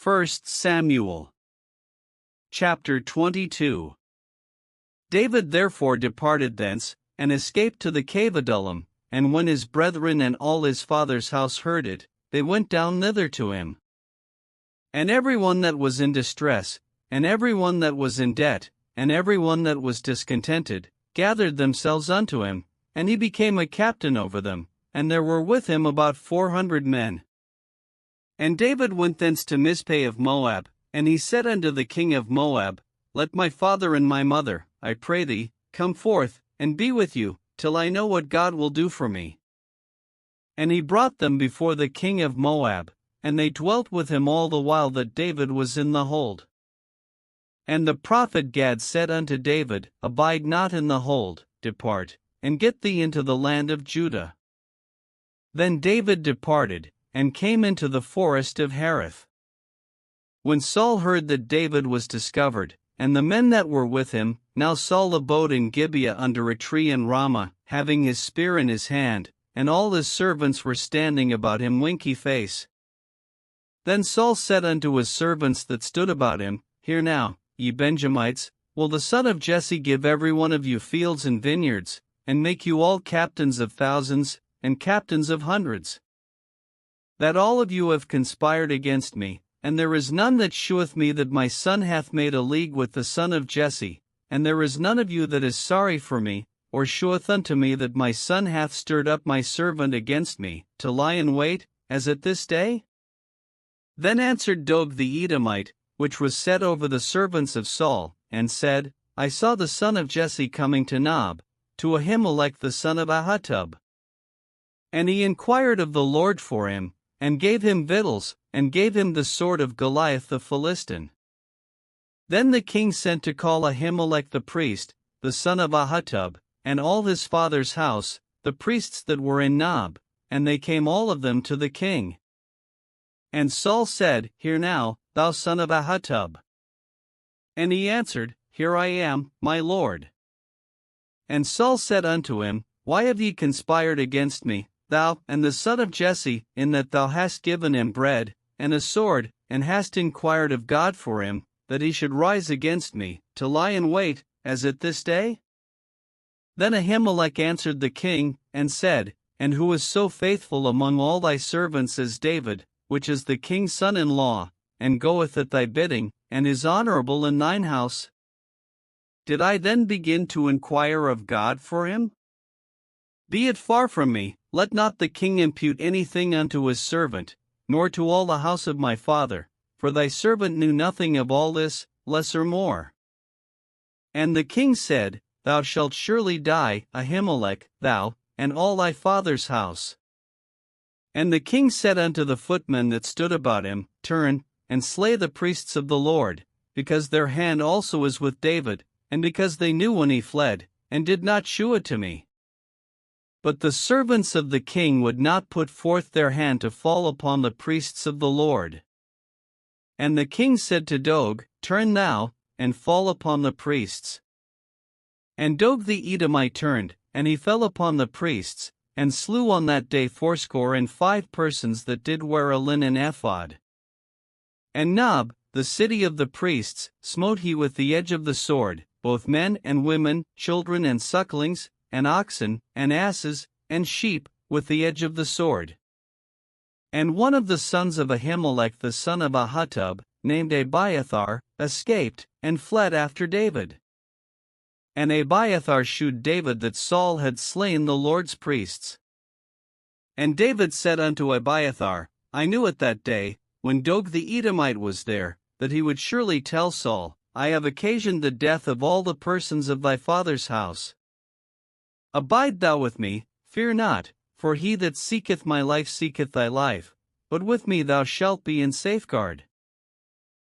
1 Samuel chapter 22. David therefore departed thence, and escaped to the cave Adullam, and when his brethren and all his father's house heard it, they went down thither to him. And every one that was in distress, and every one that was in debt, and every one that was discontented, gathered themselves unto him, and he became a captain over them, and there were with him about 400 men. And David went thence to Mizpeh of Moab, and he said unto the king of Moab, Let my father and my mother, I pray thee, come forth, and be with you, till I know what God will do for me. And he brought them before the king of Moab, and they dwelt with him all the while that David was in the hold. And the prophet Gad said unto David, Abide not in the hold, depart, and get thee into the land of Judah. Then David departed, and came into the forest of Hareth. When Saul heard that David was discovered, and the men that were with him, now Saul abode in Gibeah under a tree in Ramah, having his spear in his hand, and all his servants were standing about him winky face. Then Saul said unto his servants that stood about him, Hear now, ye Benjamites, will the son of Jesse give every one of you fields and vineyards, and make you all captains of thousands, and captains of hundreds? That all of you have conspired against me, and there is none that sheweth me that my son hath made a league with the son of Jesse, and there is none of you that is sorry for me, or sheweth unto me that my son hath stirred up my servant against me, to lie in wait, as at this day? Then answered Doeg the Edomite, which was set over the servants of Saul, and said, I saw the son of Jesse coming to Nob, to Ahimelech the son of Ahitub. And he inquired of the Lord for him, and gave him victuals, and gave him the sword of Goliath the Philistine. Then the king sent to call Ahimelech the priest, the son of Ahitub, and all his father's house, the priests that were in Nob, and they came all of them to the king. And Saul said, Hear now, thou son of Ahitub. And he answered, Here I am, my lord. And Saul said unto him, Why have ye conspired against me, thou and the son of Jesse, in that thou hast given him bread, and a sword, and hast inquired of God for him, that he should rise against me, to lie in wait, as at this day? Then Ahimelech answered the king, and said, And who is so faithful among all thy servants as David, which is the king's son-in-law, and goeth at thy bidding, and is honorable in thine house? Did I then begin to inquire of God for him? Be it far from me, let not the king impute anything unto his servant, nor to all the house of my father, for thy servant knew nothing of all this, less or more. And the king said, Thou shalt surely die, Ahimelech, thou, and all thy father's house. And the king said unto the footmen that stood about him, Turn, and slay the priests of the Lord, because their hand also is with David, and because they knew when he fled, and did not shew it to me. But the servants of the king would not put forth their hand to fall upon the priests of the Lord. And the king said to Doeg, Turn thou, and fall upon the priests. And Doeg the Edomite turned, and he fell upon the priests, and slew on that day 85 persons that did wear a linen ephod. And Nob, the city of the priests, smote he with the edge of the sword, both men and women, children and sucklings, and oxen, and asses, and sheep, with the edge of the sword. And one of the sons of Ahimelech the son of Ahitub, named Abiathar, escaped, and fled after David. And Abiathar shewed David that Saul had slain the Lord's priests. And David said unto Abiathar, I knew at that day, when Doeg the Edomite was there, that he would surely tell Saul, I have occasioned the death of all the persons of thy father's house. Abide thou with me, fear not, for he that seeketh my life seeketh thy life, but with me thou shalt be in safeguard.